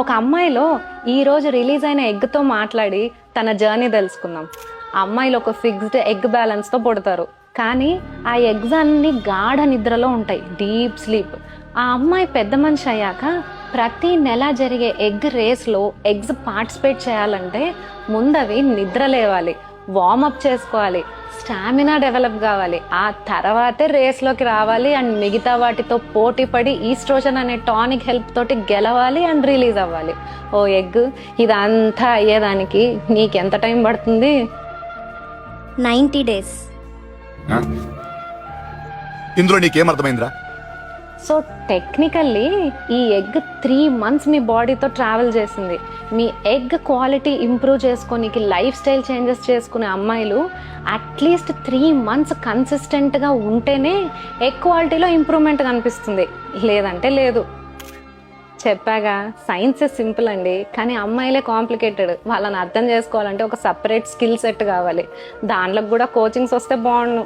ఒక అమ్మాయిలో ఈరోజు రిలీజ్ అయిన ఎగ్తో మాట్లాడి తన జర్నీ తెలుసుకుందాం. ఆ అమ్మాయిలు ఒక ఫిక్స్డ్ ఎగ్ బ్యాలెన్స్తో పుడతారు, కానీ ఆ ఎగ్స్ అన్ని గాఢ నిద్రలో ఉంటాయి, డీప్ స్లీప్. ఆ అమ్మాయి పెద్ద మనిషి అయ్యాక ప్రతి నెల జరిగే ఎగ్ రేస్లో ఎగ్స్ పార్టిసిపేట్ చేయాలంటే ముందవి నిద్ర లేవాలి, వార్మప్ చేసుకోవాలి, స్టామినా డెవలప్ కావాలి, ఆ తర్వాతే రేస్లోకి రావాలి అండ్ మిగతా వాటితో పోటీ పడి ఈస్ట్రోజన్ అనే టానిక్ హెల్ప్ తోటి గెలవాలి అండ్ రిలీజ్ అవ్వాలి. ఓ ఎగ్, ఇదంతా అయ్యేదానికి నీకెంత టైం పడుతుంది? 90 days. ఇందులో నీకేం అర్థమైందిరా? సో టెక్నికల్లీ ఈ ఎగ్ 3 months మీ బాడీతో ట్రావెల్ చేసింది. మీ ఎగ్ క్వాలిటీ ఇంప్రూవ్ చేసుకోనికి లైఫ్ స్టైల్ చేంజెస్ చేసుకునే అమ్మాయిలు అట్లీస్ట్ 3 months కన్సిస్టెంట్గా ఉంటేనే ఎగ్ క్వాలిటీలో ఇంప్రూవ్మెంట్ కనిపిస్తుంది, లేదంటే లేదు. చెప్పాగా, సైన్స్ సింపుల్ అండి, కానీ అమ్మాయిలే కాంప్లికేటెడ్. వాళ్ళని అర్థం చేసుకోవాలంటే ఒక సపరేట్ స్కిల్ సెట్ కావాలి. దాంట్లోకి కూడా కోచింగ్స్ వస్తే బాగుండు.